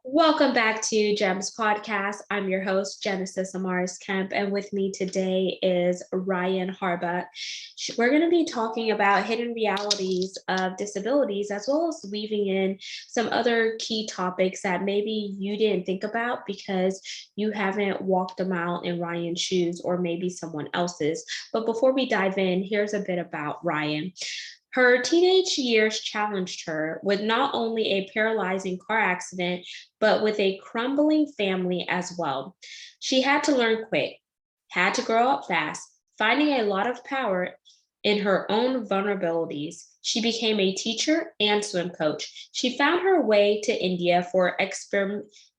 Welcome back to GEMS Podcast. I'm your host, Genesis Amaris Kemp, and with me today is Ryan Harbuck. We're going to be talking about hidden realities of disabilities, as well as weaving in some other key topics that maybe you didn't think about because you haven't walked a mile in Ryan's shoes or maybe someone else's. But before we dive in, here's a bit about Ryan. Her teenage years challenged her with not only a paralyzing car accident, but with a crumbling family as well. She had to learn quick, had to grow up fast, finding a lot of power in her own vulnerabilities. She became a teacher and swim coach. She found her way to India for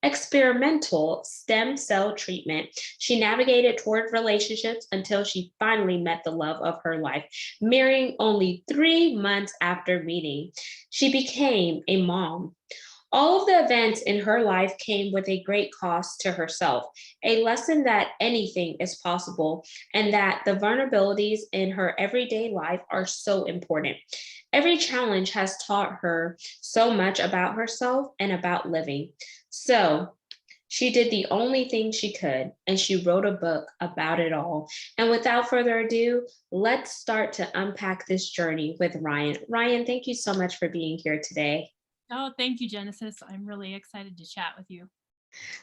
experimental stem cell treatment. She navigated toward relationships until she finally met the love of her life, marrying only 3 months after meeting. She became a mom. All of the events in her life came with a great cost to herself, a lesson that anything is possible and that the vulnerabilities in her everyday life are so important. Every challenge has taught her so much about herself and about living. So, she did the only thing she could, and she wrote a book about it all. And without further ado, let's start to unpack this journey with Ryan. Ryan, thank you so much for being here today. Oh, thank you, Genesis. I'm really excited to chat with you.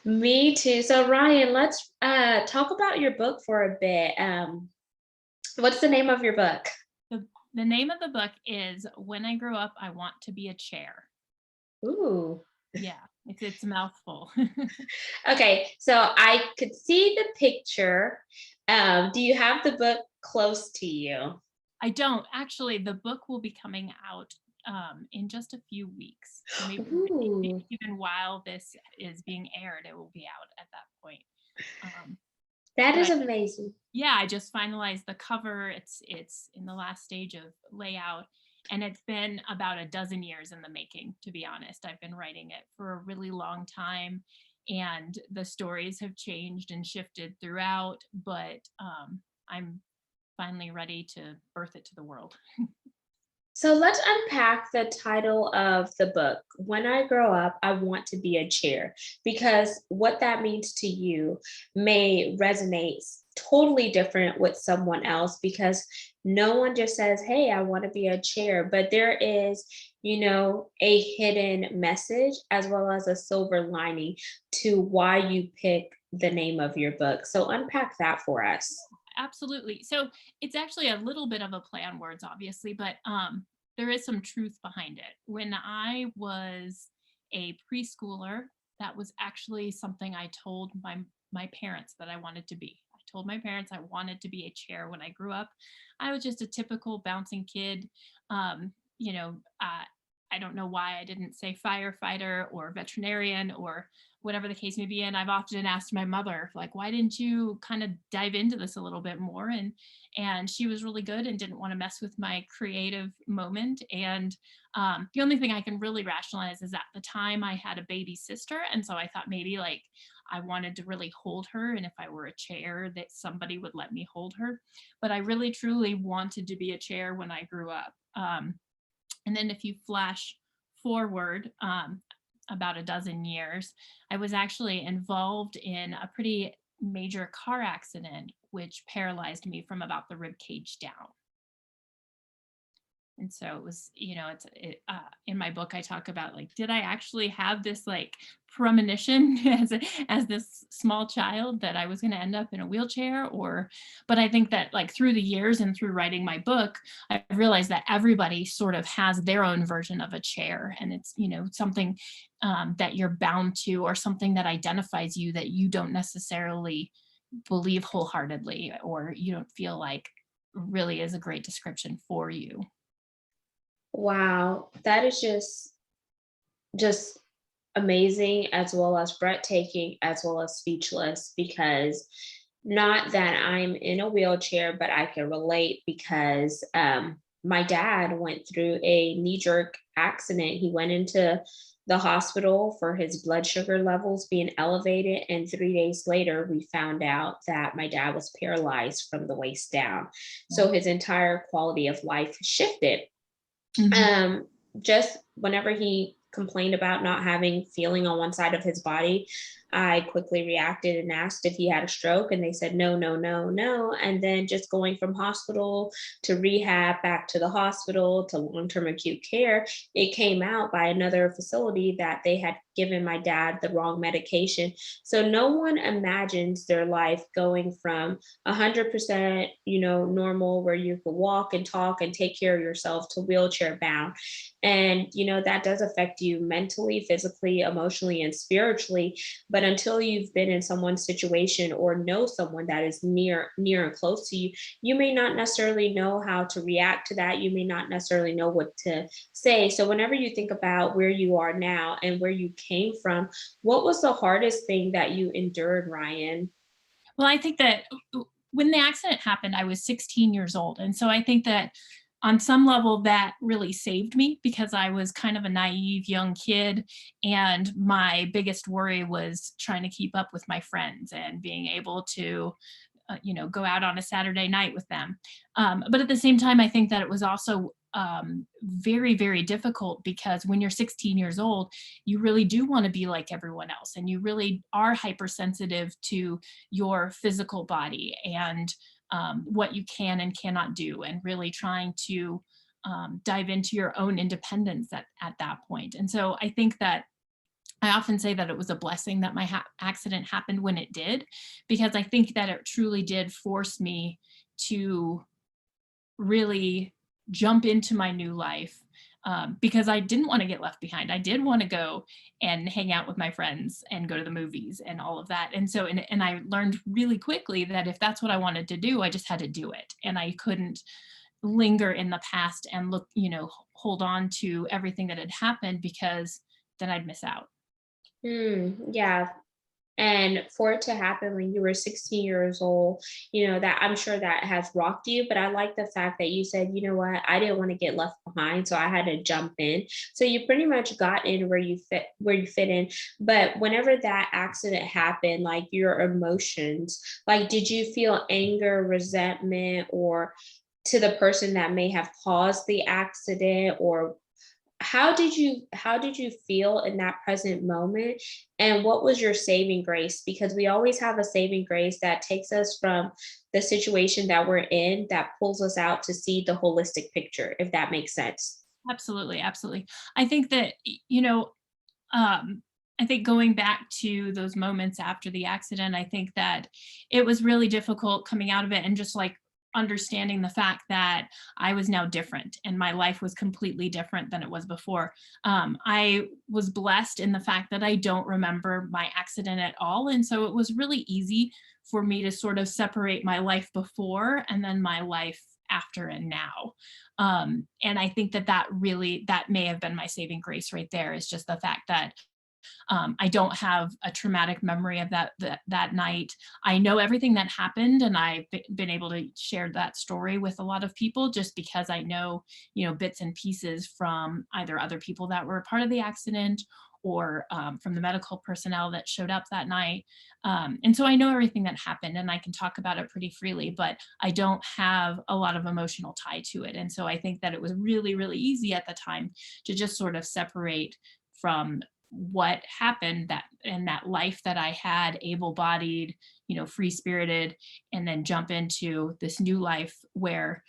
Me too. So Ryan, let's talk about your book for a bit. What's the name of your book? The name of the book is When I Grow Up, I Want to Be a Chair. Ooh. Yeah, it's a mouthful. Okay, so I could see the picture. Do you have the book close to you? I don't. Actually, the book will be coming out in just a few weeks. So maybe Ooh, even while this is being aired, it will be out at that point. Um, that is but amazing. yeah, I just finalized the cover. It's in the last stage of layout, and it's been about a dozen years in the making, to be honest. I've been writing it for a really long time, and the stories have changed and shifted throughout, but I'm finally ready to birth it to the world. So let's unpack the title of the book. When I grow up, I want to be a chair, because what that means to you may resonate totally different with someone else, because no one just says, "Hey, I want to be a chair," but there is, a hidden message as well as a silver lining to why you pick the name of your book. So unpack that for us. Absolutely. So it's actually a little bit of a play on words, obviously, but there is some truth behind it. When I was a preschooler, that was actually something I told my parents that I wanted to be. I told my parents I wanted to be a chair when I grew up. I was just a typical bouncing kid. Um, you know, uh, I don't know why I didn't say firefighter or veterinarian or whatever the case may be. And I've often asked my mother, like, why didn't you kind of dive into this a little bit more? And she was really good and didn't want to mess with my creative moment. And the only thing I can really rationalize is at the time I had a baby sister, and so I thought maybe like I wanted to really hold her, and if I were a chair, that somebody would let me hold her. But I really truly wanted to be a chair when I grew up. And then if you flash forward about a dozen years, I was actually involved in a pretty major car accident, which paralyzed me from about the rib cage down. And so it was, in my book, I talk about like, did I actually have this like premonition as this small child that I was going to end up in a wheelchair? But I think that like through the years and through writing my book, I realized that everybody sort of has their own version of a chair, and it's, something that you're bound to, or something that identifies you that you don't necessarily believe wholeheartedly, or you don't feel like really is a great description for you. Wow, that is just amazing, as well as breathtaking, as well as speechless, because not that I'm in a wheelchair, but I can relate because my dad went through a knee-jerk accident. He went into the hospital for his blood sugar levels being elevated, and 3 days later we found out that my dad was paralyzed from the waist down. So his entire quality of life shifted. Mhm. um just whenever he complained about not having feeling on one side of his body, I quickly reacted and asked if he had a stroke, and they said no, no, no, no. And then just going from hospital to rehab, back to the hospital to long-term acute care, it came out by another facility that they had given my dad the wrong medication. So no one imagines their life going from 100%, normal, where you can walk and talk and take care of yourself, to wheelchair bound. And that does affect you mentally, physically, emotionally, and spiritually. But until you've been in someone's situation or know someone that is near and close to you, you may not necessarily know how to react to that. You may not necessarily know what to say. So whenever you think about where you are now and where you came from, what was the hardest thing that you endured, Ryan? Well, I think that when the accident happened, I was 16 years old. And so I think that on some level that really saved me, because I was kind of a naive young kid. And my biggest worry was trying to keep up with my friends and being able to go out on a Saturday night with them. But at the same time, I think that it was also very, very difficult, because when you're 16 years old, you really do want to be like everyone else. And you really are hypersensitive to your physical body and what you can and cannot do, and really trying to dive into your own independence at that point. And so I think that I often say that it was a blessing that my accident happened when it did, because I think that it truly did force me to really jump into my new life, because I didn't want to get left behind. I did want to go and hang out with my friends and go to the movies and all of that. And so, and I learned really quickly that if that's what I wanted to do, I just had to do it. And I couldn't linger in the past and hold on to everything that had happened, because then I'd miss out. Yeah. And for it to happen when you were 16 years old, that I'm sure that has rocked you. But I like the fact that you said, you know what, I didn't want to get left behind, so I had to jump in. So you pretty much got in where you fit in. But whenever that accident happened, like your emotions, like did you feel anger, resentment, or to the person that may have caused the accident, or how did you feel in that present moment, and what was your saving grace? Because we always have a saving grace that takes us from the situation that we're in, that pulls us out to see the holistic picture, if that makes sense. Absolutely, absolutely. I think that, I think going back to those moments after the accident, I think that it was really difficult coming out of it, and just like understanding the fact that I was now different and my life was completely different than it was before. I was blessed in the fact that I don't remember my accident at all. And so it was really easy for me to sort of separate my life before and then my life after and now. And I think that that may have been my saving grace right there, is just the fact that I don't have a traumatic memory of that night. I know everything that happened, and I've been able to share that story with a lot of people, just because I know, bits and pieces from either other people that were a part of the accident, or from the medical personnel that showed up that night. And so I know everything that happened, and I can talk about it pretty freely, but I don't have a lot of emotional tie to it. And so I think that it was really, really easy at the time to just sort of separate from what happened, that and that life that I had, able-bodied, free spirited, and then jump into this new life where,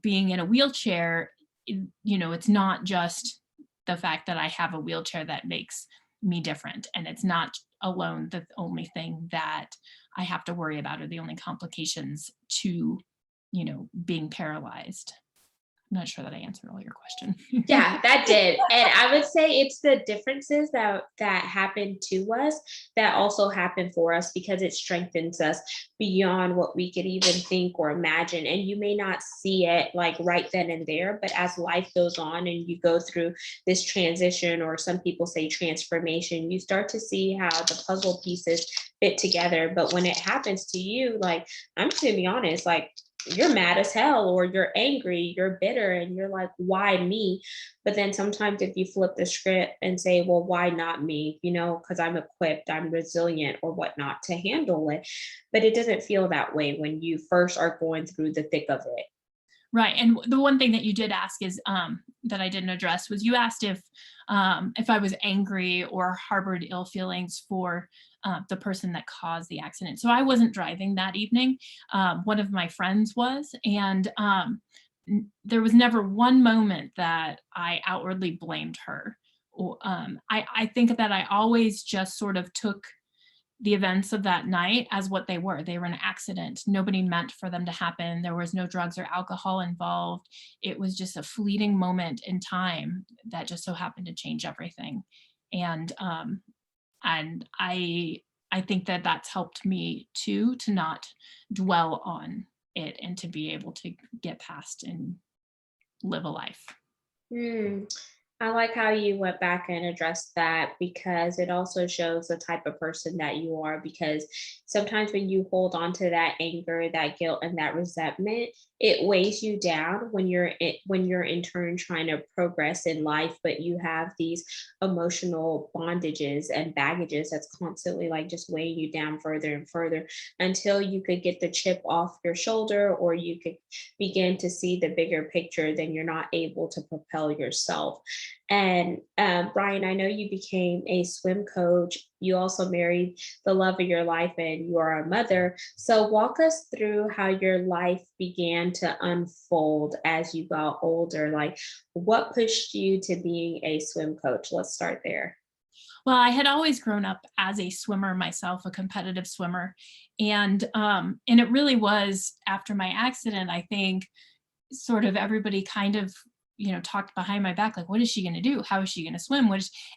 being in a wheelchair, it's not just the fact that I have a wheelchair that makes me different. And it's not alone the only thing that I have to worry about, or the only complications to, being paralyzed. I'm not sure that I answered all your question. Yeah, that did. And I would say it's the differences that happen to us that also happen for us, because it strengthens us beyond what we could even think or imagine. And you may not see it like right then and there, but as life goes on and you go through this transition, or some people say transformation, you start to see how the puzzle pieces fit together. But when it happens to you, like, I'm just gonna be honest, like, you're mad as hell, or you're angry, you're bitter, and you're like, why me? But then sometimes if you flip the script and say, well, why not me? Because I'm equipped, I'm resilient, or whatnot to handle it. But it doesn't feel that way when you first are going through the thick of it. Right. And the one thing that you did ask is that I didn't address was you asked if I was angry or harbored ill feelings for the person that caused the accident. So I wasn't driving that evening. One of my friends was, and there was never one moment that I outwardly blamed her. I think that I always just sort of took the events of that night as what they were. They were an accident. Nobody meant for them to happen. There was no drugs or alcohol involved. It was just a fleeting moment in time that just so happened to change everything. And I think that that's helped me too, to not dwell on it and to be able to get past and live a life. Hmm. I like how you went back and addressed that because it also shows the type of person that you are. Because sometimes when you hold on to that anger, that guilt, and that resentment, it weighs you down when you're in turn trying to progress in life, but you have these emotional bondages and baggages that's constantly like just weighing you down further and further until you could get the chip off your shoulder or you could begin to see the bigger picture, then you're not able to propel yourself. And Brian, I know you became a swim coach. You also married the love of your life and you are a mother. So, walk us through how your life began to unfold as you got older. Like, what pushed you to being a swim coach? Let's start there. Well, I had always grown up as a swimmer myself, a competitive swimmer. And it really was after my accident, I think sort of everybody kind of, talked behind my back, like, what is she going to do? How is she going to swim?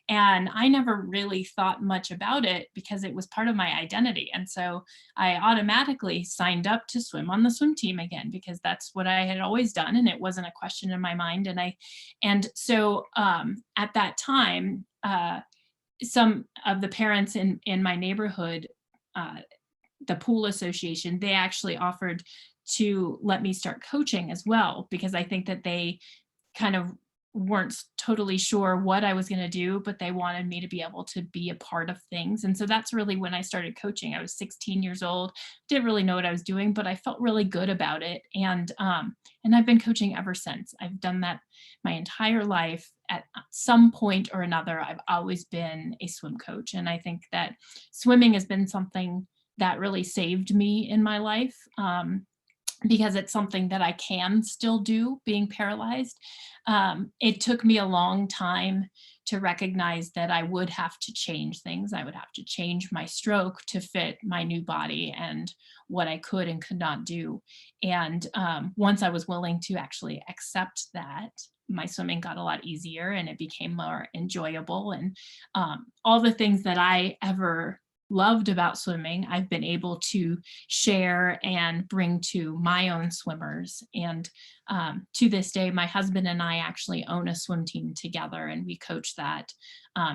And I never really thought much about it because it was part of my identity. And so I automatically signed up to swim on the swim team again, because that's what I had always done. And it wasn't a question in my mind. And so at that time, some of the parents in my neighborhood, uh, the pool association, they actually offered to let me start coaching as well, because I think that they kind of weren't totally sure what I was going to do, but they wanted me to be able to be a part of things. And so that's really when I started coaching. I was 16 years old, didn't really know what I was doing, but I felt really good about it. And I've been coaching ever since. I've done that my entire life. At some point or another, I've always been a swim coach. And I think that swimming has been something that really saved me in my life. Because it's something that I can still do being paralyzed. It took me a long time to recognize that I would have to change things. I would have to change my stroke to fit my new body and what I could and could not do. And once I was willing to actually accept that, my swimming got a lot easier and it became more enjoyable. And all the things that I ever loved about swimming, I've been able to share and bring to my own swimmers. And to this day, my husband and I actually own a swim team together and we coach that.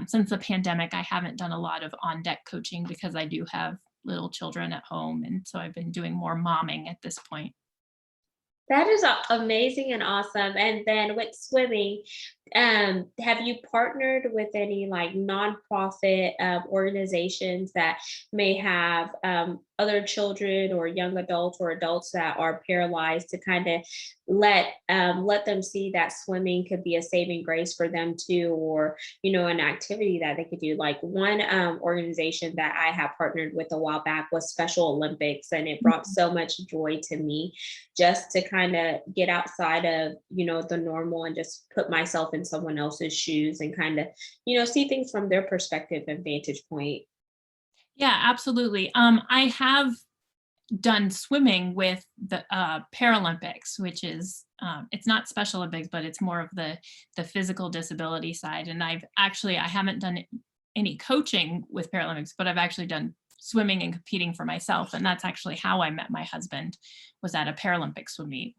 Since the pandemic, I haven't done a lot of on deck coaching because I do have little children at home. And so I've been doing more momming at this point. That is amazing and awesome. And then with swimming, have you partnered with any like nonprofit organizations that may have other children or young adults or adults that are paralyzed to kind of let them see that swimming could be a saving grace for them too, or an activity that they could do. Like one organization that I have partnered with a while back was Special Olympics, and it brought so much joy to me just to kind of get outside of the normal and just put myself in someone else's shoes and kind of see things from their perspective and vantage point. Yeah, absolutely. I have done swimming with the Paralympics, which is it's not Special Olympics, but it's more of the physical disability side. And I haven't done any coaching with Paralympics, but I've actually done swimming and competing for myself. And that's actually how I met my husband, was at a Paralympic swim meet.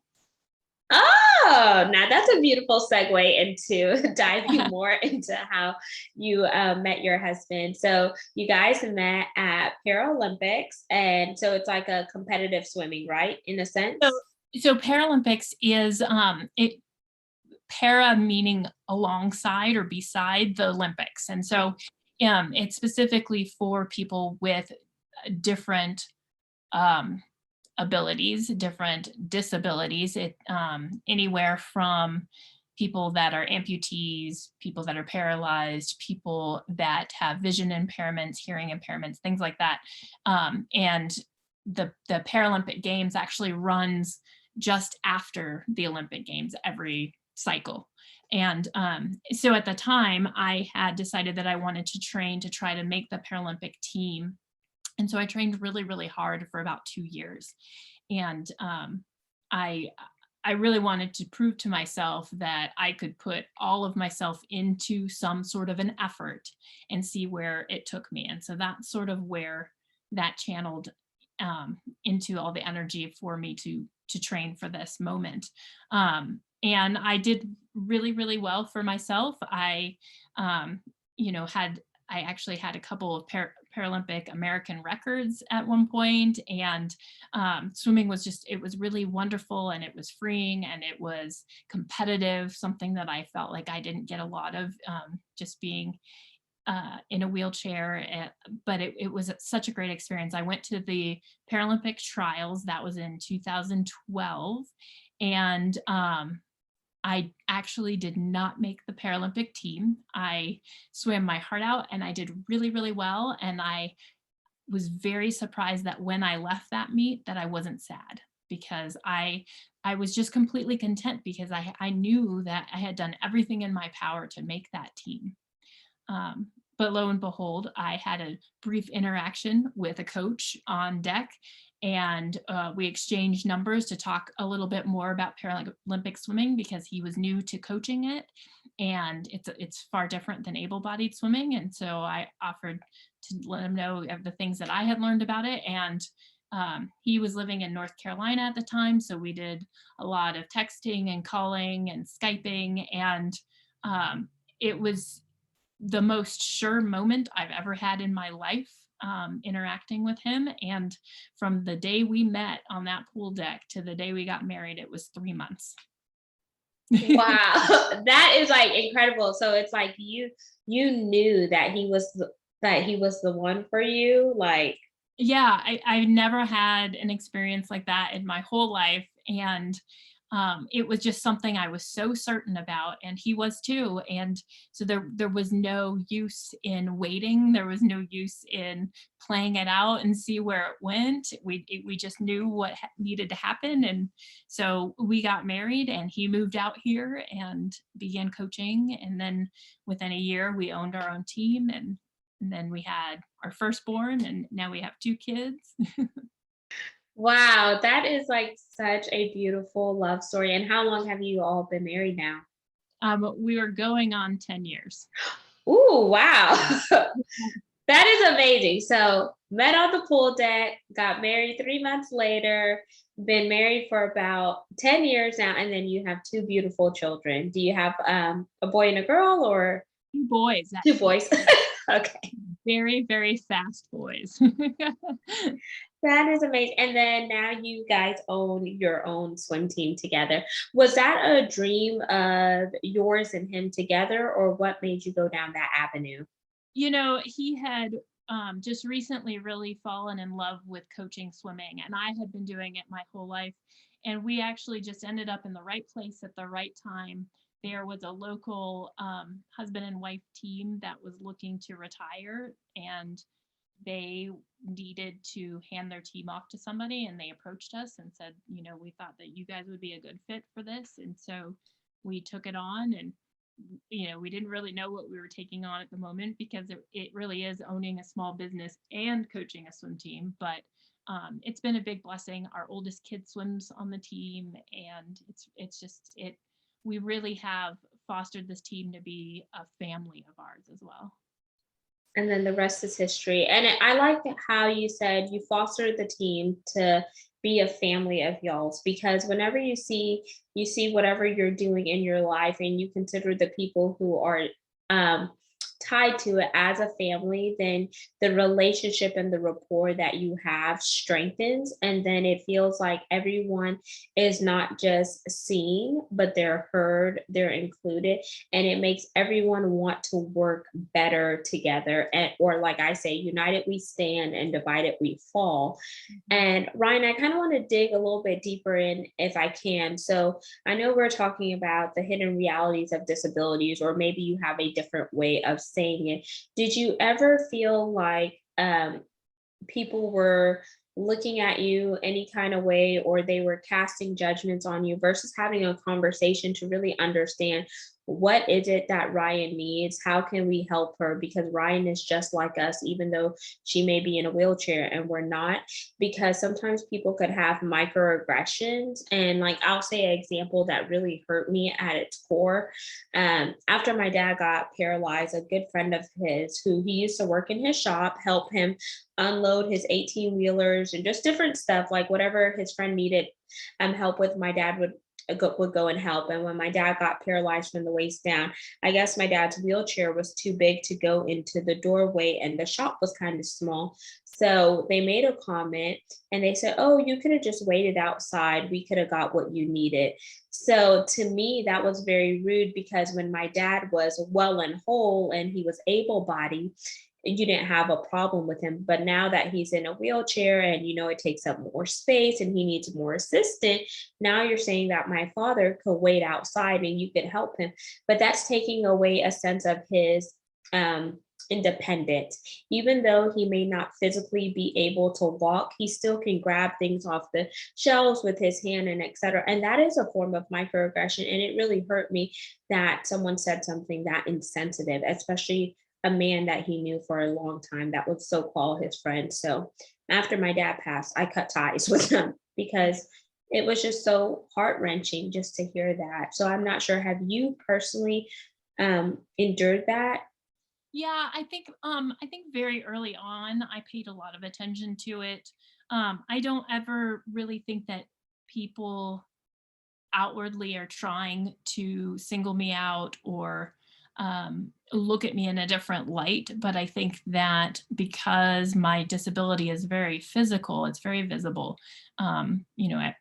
Oh, now that's a beautiful segue into diving more into how you met your husband. So you guys met at Paralympics, and so it's like a competitive swimming, right? In a So, sense. so Paralympics is it para meaning alongside or beside the Olympics. And so it's specifically for people with different um, abilities, different disabilities, anywhere from people that are amputees, people that are paralyzed, people that have vision impairments, hearing impairments, things like that. And the Paralympic Games actually runs just after the Olympic Games every cycle. And so at the time, I had decided that I wanted to train to try to make the Paralympic team. And so I trained really, really hard for about 2 years. And I I really wanted to prove to myself that I could put all of myself into some sort of an effort and see where it took me. And so that's sort of where that channeled into all the energy for me to train for this moment. And I did really, really well for myself. Um, I actually had a couple of Paralympic American records at one point, and swimming was it was really wonderful, and it was freeing, and it was competitive, something that I felt like I didn't get a lot of, just being in a wheelchair. But it was such a great experience. I went to the Paralympic trials, that was in 2012, and I actually did not make the Paralympic team. I swam my heart out and I did really, really well. And I was very surprised that when I left that meet that I wasn't sad, because I was just completely content, because I knew that I had done everything in my power to make that team. But lo and behold, I had a brief interaction with a coach on deck, and we exchanged numbers to talk a little bit more about Paralympic swimming, because he was new to coaching it, and it's far different than able-bodied swimming. And so I offered to let him know of the things that I had learned about it. And he was living in North Carolina at the time, so we did a lot of texting and calling and Skyping, and it was the most sure moment I've ever had in my life, interacting with him. And from the day we met on that pool deck to the day we got married, it was 3 months. Wow, that is like incredible. So it's like you knew that he was the one for you, like. Yeah, I never had an experience like that in my whole life. And it was just something I was so certain about, and he was too. And so there was no use in waiting. There was no use in playing it out and see where it went. We just knew what needed to happen. And so we got married, and he moved out here and began coaching. And then within a year, we owned our own team, and then we had our firstborn, and now we have 2 kids. Wow, that is like such a beautiful love story. And how long have you all been married now? We were going on 10 years. Ooh, wow. That is amazing. So met on the pool deck, got married 3 months later, been married for about 10 years now, and then you have two beautiful children. Do you have a boy and a girl, or 2 boys, two actually. boys? Okay. Very, very fast boys. That is amazing. And then now you guys own your own swim team together. Was that a dream of yours and him together, or what made you go down that avenue? He had just recently really fallen in love with coaching swimming, and I had been doing it my whole life. And we actually just ended up in the right place at the right time. There was a local husband and wife team that was looking to retire, and they needed to hand their team off to somebody, and they approached us and said, we thought that you guys would be a good fit for this. And so we took it on. And we didn't really know what we were taking on at the moment, because it really is owning a small business and coaching a swim team. But it's been a big blessing. Our oldest kid swims on the team, and it's just it we really have fostered this team to be a family of ours as well. And then the rest is history. And I like how you said you fostered the team to be a family of y'all's, because whenever you see whatever you're doing in your life, and you consider the people who are um, tied to it as a family, then the relationship and the rapport that you have strengthens. And then it feels like everyone is not just seen, but they're heard, they're included. And it makes everyone want to work better together. And, or like I say, united we stand and divided we fall. Mhm. And Ryan, I kind of want to dig a little bit deeper in if I can. So I know we're talking about the hidden realities of disabilities, or maybe you have a different way of saying it. Did you ever feel like people were looking at you any kind of way, or they were casting judgments on you versus having a conversation to really understand what is it that Ryan needs? How can we help her? Because Ryan is just like us, even though she may be in a wheelchair and we're not. Because sometimes people could have microaggressions. And like I'll say an example that really hurt me at its core. After my dad got paralyzed, a good friend of his who he used to work in his shop helped him unload his 18 wheelers and just different stuff, like whatever his friend needed help with, my dad would go and help. And when my dad got paralyzed from the waist down, I guess my dad's wheelchair was too big to go into the doorway and the shop was kind of small. So they made a comment and they said, "Oh, you could have just waited outside. We could have got what you needed." So to me, that was very rude because when my dad was well and whole and he was able bodied, you didn't have a problem with him. But now that he's in a wheelchair and it takes up more space and he needs more assistance, now you're saying that my father could wait outside and you could help him. But that's taking away a sense of his independence. Even though he may not physically be able to walk, he still can grab things off the shelves with his hand and etc. And that is a form of microaggression. And it really hurt me that someone said something that insensitive, especially a man that he knew for a long time that would so call his friend. So after my dad passed, I cut ties with him because it was just so heart wrenching just to hear that. So I'm not sure, have you personally endured that? Yeah, I think very early on I paid a lot of attention to it. I don't ever really think that people outwardly are trying to single me out or look at me in a different light. But I think that because my disability is very physical, it's very visible.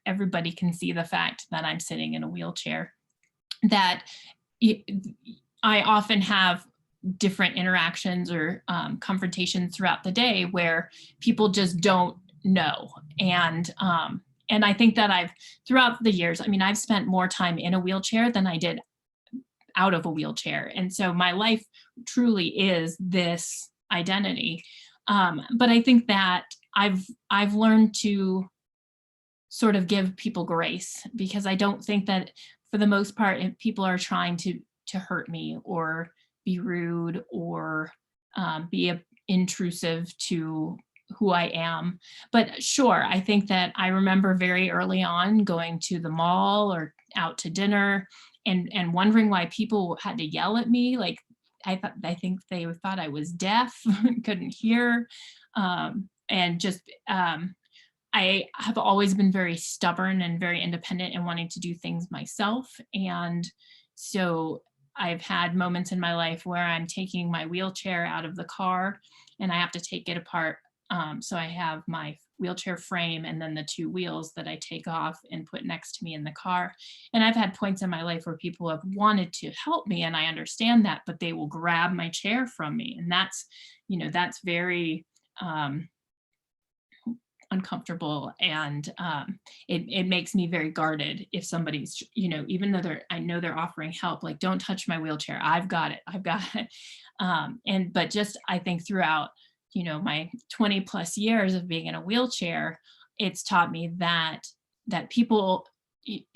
Everybody can see the fact that I'm sitting in a wheelchair. That y- I often have different interactions or confrontations throughout the day where people just don't know. And I think that I've throughout the years, I mean, I've spent more time in a wheelchair than I did out of a wheelchair. And so my life truly is this identity. But I think that I've learned to sort of give people grace because I don't think that for the most part, if people are trying to hurt me or be rude or be intrusive to who I am. But sure, I think that I remember very early on going to the mall or out to dinner and wondering why people had to yell at me. Like I think they thought I was deaf, couldn't hear, and just I have always been very stubborn and very independent and wanting to do things myself. And so I've had moments in my life where I'm taking my wheelchair out of the car and I have to take it apart. So I have my wheelchair frame and then the two wheels that I take off and put next to me in the car. And I've had points in my life where people have wanted to help me and I understand that, but they will grab my chair from me. And that's very, um, uncomfortable and it makes me very guarded if somebody's even though I know they're offering help, like don't touch my wheelchair, I've got it. And but just I think throughout my 20 plus years of being in a wheelchair, it's taught me that people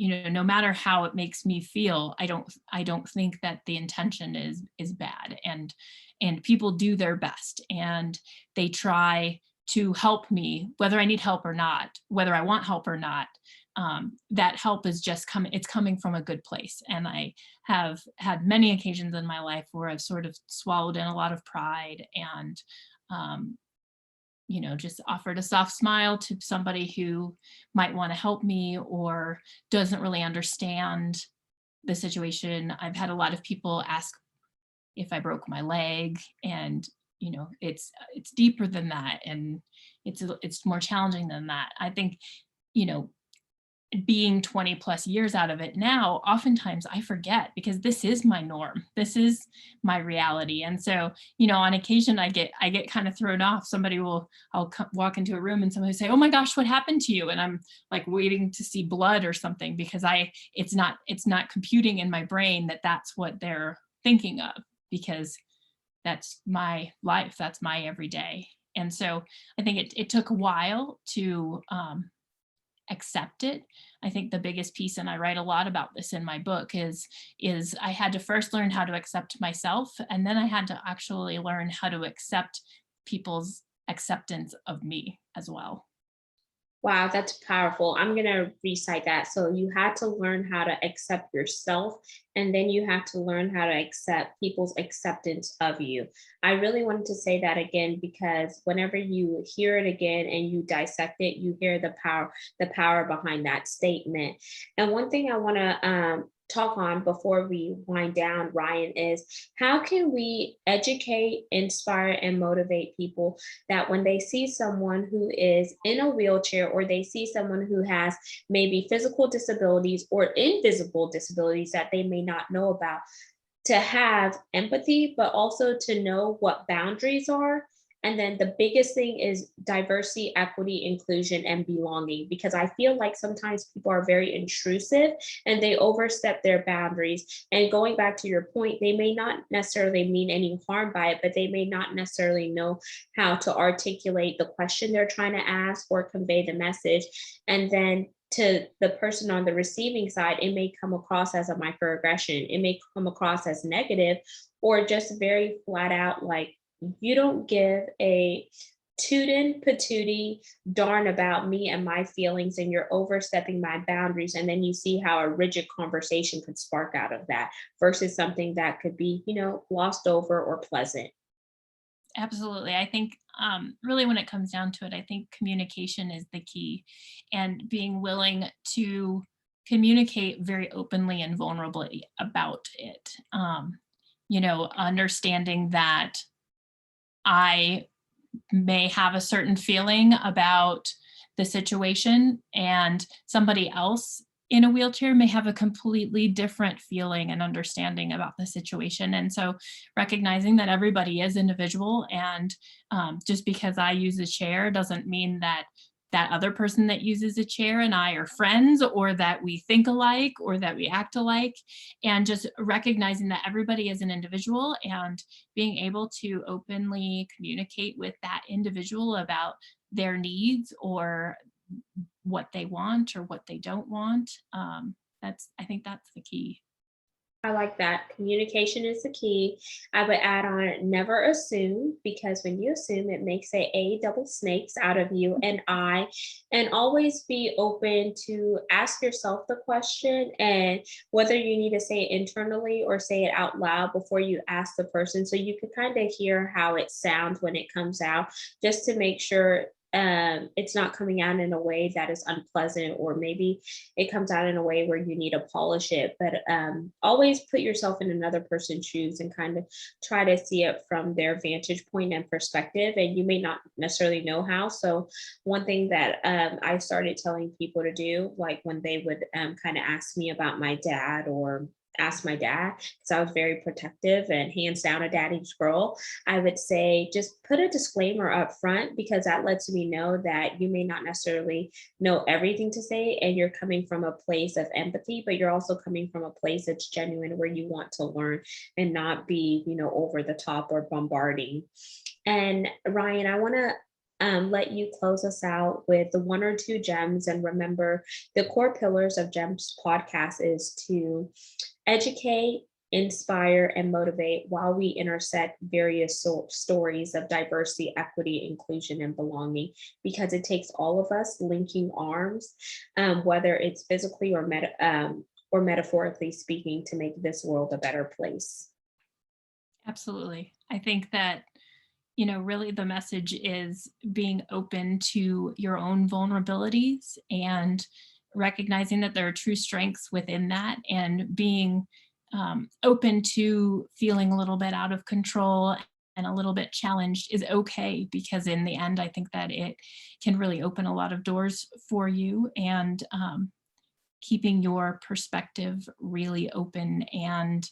no matter how it makes me feel, I don't think that the intention is bad, and people do their best and they try to help me, whether I need help or not, whether I want help or not. That help is just it's coming from a good place. And I have had many occasions in my life where I've sort of swallowed in a lot of pride and, um, just offered a soft smile to somebody who might want to help me or doesn't really understand the situation. I've had a lot of people ask if I broke my leg, and it's deeper than that, and it's more challenging than that. I think, you know, being 20 plus years out of it now, oftentimes I forget, because this is my norm. This is my reality. And so, on occasion I get kind of thrown off. I'll walk into a room and somebody will say, "Oh my gosh, what happened to you?" And I'm like waiting to see blood or something, because it's not computing in my brain that that's what they're thinking of, because that's my life. That's my everyday. And so I think it took a while to accept it. I think the biggest piece, and I write a lot about this in my book, is I had to first learn how to accept myself, and then I had to actually learn how to accept people's acceptance of me as well. Wow, that's powerful. I'm going to recite that. So you had to learn how to accept yourself, and then you have to learn how to accept people's acceptance of you. I really wanted to say that again, because whenever you hear it again and you dissect it, you hear the power behind that statement. And one thing I want to talk on before we wind down, Ryan, is how can we educate, inspire, and motivate people that when they see someone who is in a wheelchair, or they see someone who has maybe physical disabilities or invisible disabilities that they may not know about, to have empathy, but also to know what boundaries are. And then the biggest thing is diversity, equity, inclusion, and belonging, because I feel like sometimes people are very intrusive and they overstep their boundaries. And going back to your point, they may not necessarily mean any harm by it, but they may not necessarily know how to articulate the question they're trying to ask or convey the message. And then to the person on the receiving side, it may come across as a microaggression. It may come across as negative, or just very flat out like, you don't give a tootin' patootie darn about me and my feelings, and you're overstepping my boundaries. And then you see how a rigid conversation could spark out of that versus something that could be, glossed over or pleasant. Absolutely. I think really, when it comes down to it, I think communication is the key, and being willing to communicate very openly and vulnerably about it. Understanding that I may have a certain feeling about the situation, and somebody else in a wheelchair may have a completely different feeling and understanding about the situation. And so recognizing that everybody is individual, and just because I use a chair doesn't mean that that other person that uses a chair and I are friends, or that we think alike, or that we act alike. And just recognizing that everybody is an individual, and being able to openly communicate with that individual about their needs, or what they want or what they don't want. I think that's the key. I like that. Communication is the key. I would add on never assume, because when you assume, it makes a double snakes out of you and I. And always be open to ask yourself the question, and whether you need to say it internally or say it out loud before you ask the person, so you can kind of hear how it sounds when it comes out, just to make sure it's not coming out in a way that is unpleasant, or maybe it comes out in a way where you need to polish it. But always put yourself in another person's shoes and kind of try to see it from their vantage point and perspective. And you may not necessarily know how. So one thing that I started telling people to do, like when they would kind of ask me about my dad, or ask my dad, because I was very protective and hands down a daddy's girl, I would say just put a disclaimer up front, because that lets me know that you may not necessarily know everything to say, and you're coming from a place of empathy, but you're also coming from a place that's genuine, where you want to learn and not be, over the top or bombarding. And Ryan, I want to let you close us out with the one or two gems. And remember, the core pillars of Gems podcast is to educate, inspire, and motivate while we intersect various stories of diversity, equity, inclusion, and belonging, because it takes all of us linking arms, whether it's physically or metaphorically speaking, to make this world a better place. Absolutely. I think that, really the message is being open to your own vulnerabilities, and recognizing that there are true strengths within that, and being open to feeling a little bit out of control and a little bit challenged is okay, because in the end, I think that it can really open a lot of doors for you, and keeping your perspective really open and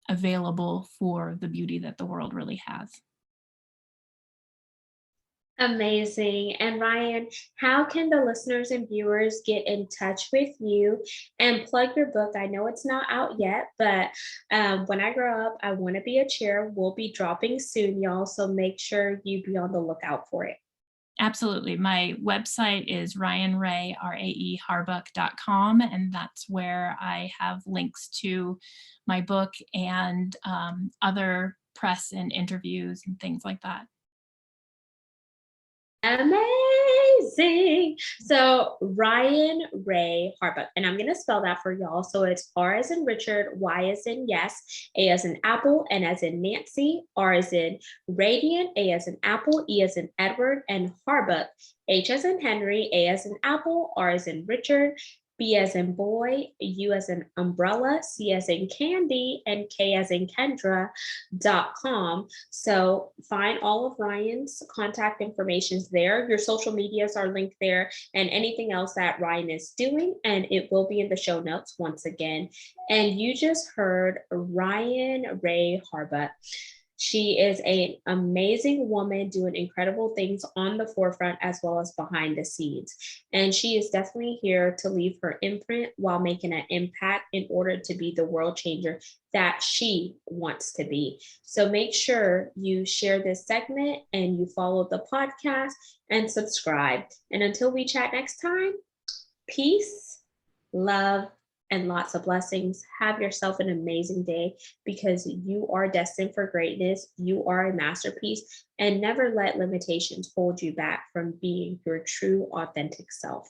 available for the beauty that the world really has. Amazing. And Ryan, how can the listeners and viewers get in touch with you and plug your book? I know it's not out yet, but when I grow up, I want to be a chair. We'll be dropping soon, y'all. So make sure you be on the lookout for it. Absolutely. My website is ryanraeharbuck.com, and that's where I have links to my book and other press and interviews and things like that. Amazing. So Ryan Rae Harbuck, and I'm gonna spell that for y'all. So it's R as in Richard, Y as in yes, A as in apple, N as in Nancy, R as in radiant, A as in apple, E as in Edward, and Harbuck, H as in Henry, A as in apple, R as in Richard, B as in boy, U as in umbrella, C as in candy, and K as in Kendra.com. So find all of Ryan's contact information there. Your social medias are linked there, and anything else that Ryan is doing, and it will be in the show notes once again. And you just heard Ryan Rae Harbuck. She is an amazing woman doing incredible things on the forefront as well as behind the scenes. And she is definitely here to leave her imprint while making an impact in order to be the world changer that she wants to be. So make sure you share this segment and you follow the podcast and subscribe. And until we chat next time, peace, love, and lots of blessings. Have yourself an amazing day, because you are destined for greatness. You are a masterpiece, and never let limitations hold you back from being your true, authentic self.